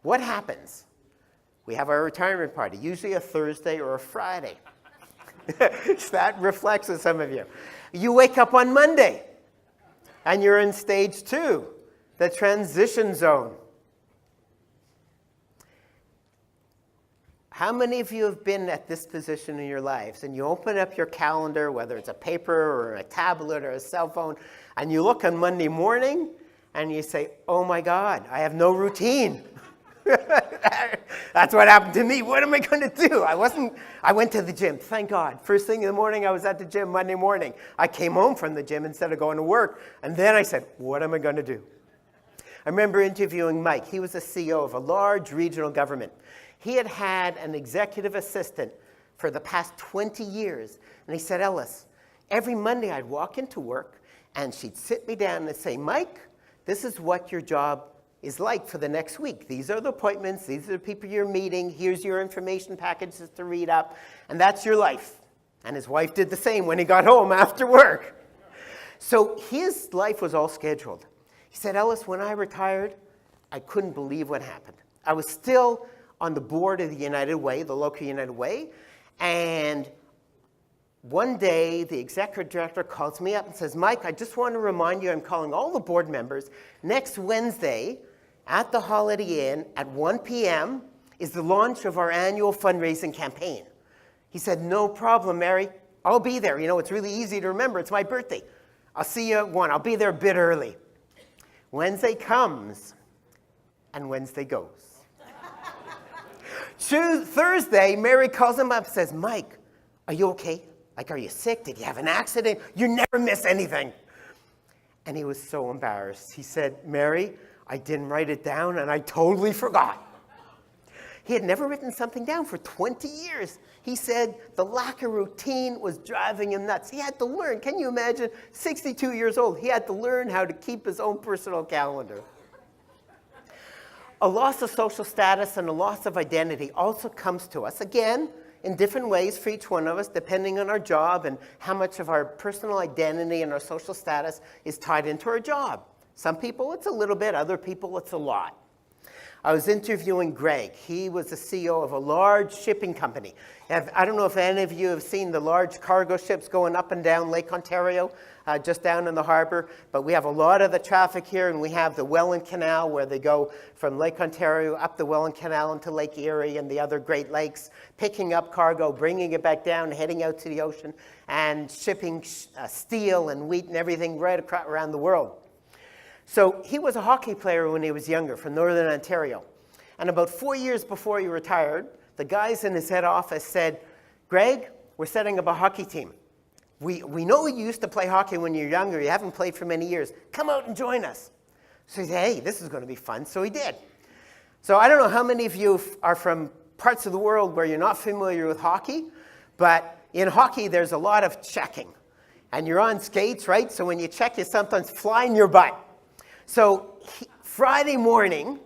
what happens? We have our retirement party, usually a Thursday or a Friday. That reflects on some of you. You wake up on Monday, and you're in stage 2, the transition zone. How many of you have been at this position in your lives, and you open up your calendar, whether it's a paper or a tablet or a cell phone, and you look on Monday morning, and you say, oh my God, I have no routine. That's what happened to me. What am I going to do? I went to the gym, thank God. First thing in the morning, I was at the gym Monday morning. I came home from the gym instead of going to work. And then I said, what am I going to do? I remember interviewing Mike. He was the CEO of a large regional government. He had had an executive assistant for the past 20 years. And he said, Ellis, every Monday I'd walk into work and she'd sit me down and say, Mike, this is what your job is like for the next week. These are the appointments. These are the people you're meeting. Here's your information packages to read up. And that's your life. And his wife did the same when he got home after work. So his life was all scheduled. He said, Ellis, when I retired, I couldn't believe what happened. I was still on the board of the United Way, the local United Way. And one day, the executive director calls me up and says, Mike, I just want to remind you, I'm calling all the board members. Next Wednesday, at the Holiday Inn at 1 p.m. is the launch of our annual fundraising campaign. He said, no problem, Mary. I'll be there. You know, it's really easy to remember. It's my birthday. I'll see you at 1. I'll be there a bit early. Wednesday comes, and Wednesday goes. Thursday, Mary calls him up and says, Mike, are you okay? Like, are you sick? Did you have an accident? You never miss anything. And he was so embarrassed. He said, Mary, I didn't write it down, and I totally forgot. He had never written something down for 20 years. He said the lack of routine was driving him nuts. He had to learn. Can you imagine? 62 years old. He had to learn how to keep his own personal calendar. A loss of social status and a loss of identity also comes to us, again, in different ways for each one of us, depending on our job and how much of our personal identity and our social status is tied into our job. Some people, it's a little bit. Other people, it's a lot. I was interviewing Greg. He was the CEO of a large shipping company. I don't know if any of you have seen the large cargo ships going up and down Lake Ontario, just down in the harbor. But we have a lot of the traffic here, and we have the Welland Canal where they go from Lake Ontario up the Welland Canal into Lake Erie and the other Great Lakes, picking up cargo, bringing it back down, heading out to the ocean, and shipping steel and wheat and everything right around the world. So he was a hockey player when he was younger from Northern Ontario. And about 4 years before he retired, the guys in his head office said, Greg, we're setting up a hockey team. We know you used to play hockey when you were younger. You haven't played for many years. Come out and join us. So he said, hey, this is going to be fun. So he did. So I don't know how many of you are from parts of the world where you're not familiar with hockey, but in hockey there's a lot of checking. And you're on skates, right? So when you check, you sometimes fly in your butt. So Friday morning,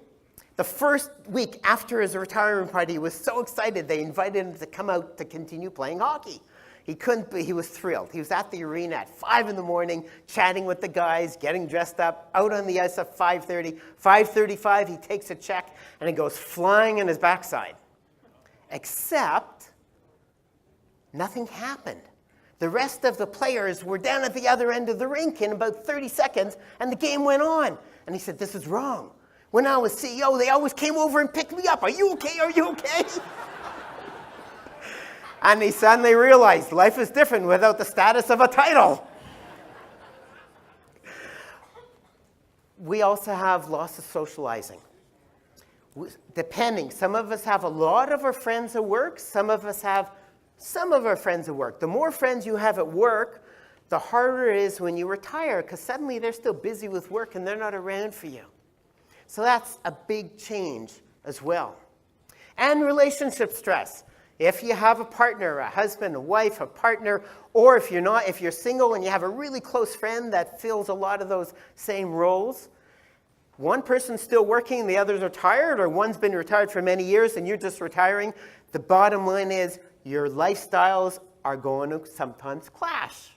the first week after his retirement party, he was so excited they invited him to come out to continue playing hockey. He was thrilled. He was at the arena at 5 in the morning, chatting with the guys, getting dressed up, out on the ice at 5:30. 5:35, he takes a check, and it goes flying in his backside. Except, nothing happened. The rest of the players were down at the other end of the rink in about 30 seconds, and the game went on. And he said, this is wrong. When I was CEO, they always came over and picked me up. Are you okay? Are you okay? And he suddenly realized life is different without the status of a title. We also have loss of socializing. Depending, some of us have a lot of our friends at work. Some of us have some of our friends at work. The more friends you have at work, the harder it is when you retire, because suddenly they're still busy with work and they're not around for you. So that's a big change as well. And relationship stress. If you have a partner, a husband, a wife, a partner, or if you're single and you have a really close friend that fills a lot of those same roles, one person's still working and the others are retired, or one's been retired for many years and you're just retiring, the bottom line is your lifestyles are going to sometimes clash.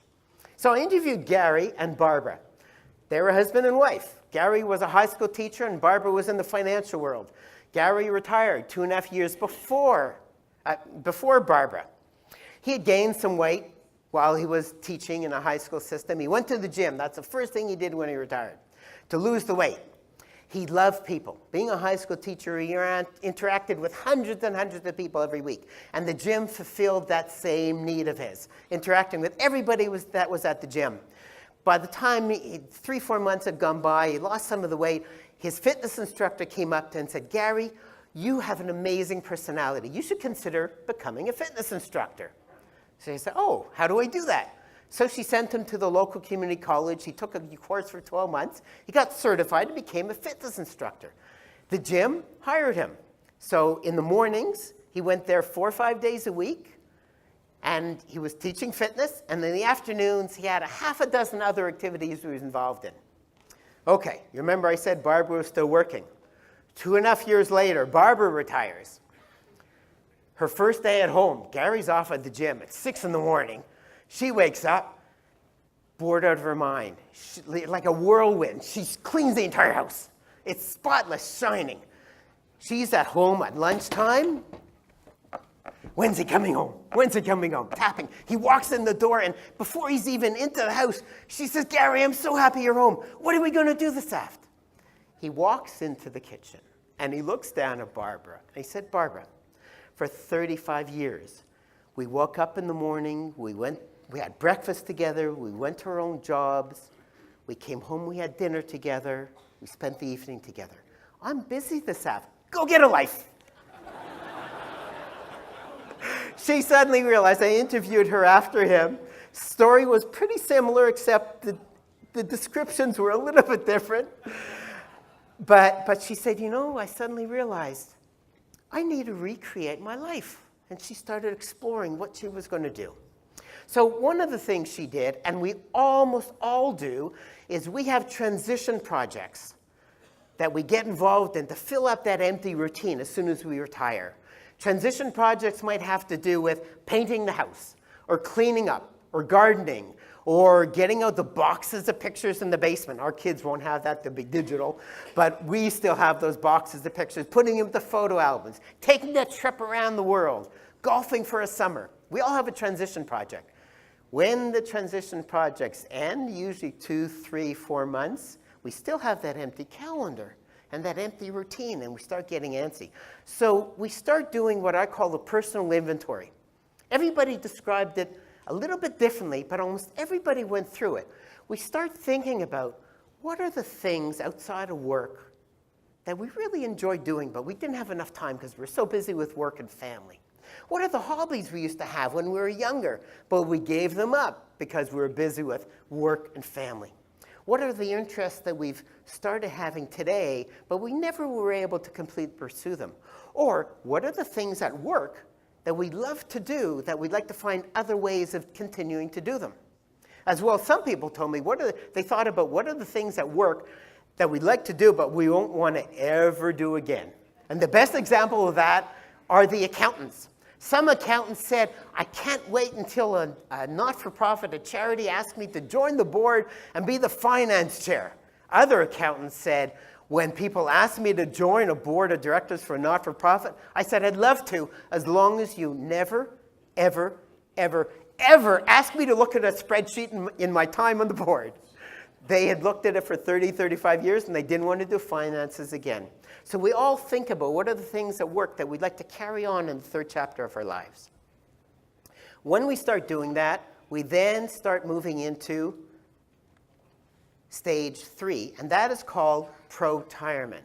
So I interviewed Gary and Barbara. They were husband and wife. Gary was a high school teacher and Barbara was in the financial world. Gary retired 2.5 years before Barbara. He had gained some weight while he was teaching in a high school system. He went to the gym. That's the first thing he did when he retired, to lose the weight. He loved people. Being a high school teacher, he interacted with hundreds and hundreds of people every week. And the gym fulfilled that same need of his, interacting with everybody that was at the gym. By the time 3-4 months had gone by, he lost some of the weight. His fitness instructor came up to him and said, Gary, you have an amazing personality. You should consider becoming a fitness instructor. So he said, oh, how do I do that? So she sent him to the local community college. He took a course for 12 months. He got certified and became a fitness instructor. The gym hired him. So in the mornings, he went there 4 or 5 days a week, and he was teaching fitness. And in the afternoons, he had a half a dozen other activities he was involved in. Okay, you remember I said Barbara was still working. 2.5 years later, Barbara retires. Her first day at home, Gary's off at the gym at 6 in the morning. She wakes up, bored out of her mind, like a whirlwind. She cleans the entire house. It's spotless, shining. She's at home at lunchtime. When's he coming home? When's he coming home? Tapping. He walks in the door, and before he's even into the house, she says, Gary, I'm so happy you're home. What are we going to do this afternoon? He walks into the kitchen, and he looks down at Barbara. And he said, Barbara, for 35 years, we woke up in the morning, we had breakfast together, we went to our own jobs, we came home, we had dinner together, we spent the evening together. I'm busy this afternoon. Go get a life. She suddenly realized, I interviewed her after him. Story was pretty similar, except the descriptions were a little bit different. But she said, you know, I suddenly realized I need to recreate my life. And she started exploring what she was going to do. So one of the things she did, and we almost all do, is we have transition projects that we get involved in to fill up that empty routine as soon as we retire. Transition projects might have to do with painting the house, or cleaning up, or gardening, or getting out the boxes of pictures in the basement. Our kids won't have that, they'll be digital, but we still have those boxes of pictures, putting them to photo albums, taking that trip around the world, golfing for a summer. We all have a transition project. When the transition projects end, usually 2, 3, 4 months, we still have that empty calendar and that empty routine, and we start getting antsy. So we start doing what I call a personal inventory. Everybody described it a little bit differently, but almost everybody went through it. We start thinking about what are the things outside of work that we really enjoy doing, but we didn't have enough time because we're so busy with work and family. What are the hobbies we used to have when we were younger, but we gave them up because we were busy with work and family? What are the interests that we've started having today, but we never were able to completely pursue them? Or what are the things at work that we love to do that we'd like to find other ways of continuing to do them? As well, some people told me they thought about what are the things at work that we'd like to do, but we won't want to ever do again. And the best example of that are the accountants. Some accountants said, I can't wait until a not-for-profit, a charity, asks me to join the board and be the finance chair. Other accountants said, when people ask me to join a board of directors for a not-for-profit, I said, I'd love to, as long as you never, ever, ever, ever ask me to look at a spreadsheet in my time on the board. They had looked at it for 30, 35 years, and they didn't want to do finances again. So we all think about what are the things at work that we'd like to carry on in the third chapter of our lives. When we start doing that, we then start moving into stage 3, and that is called Protirement.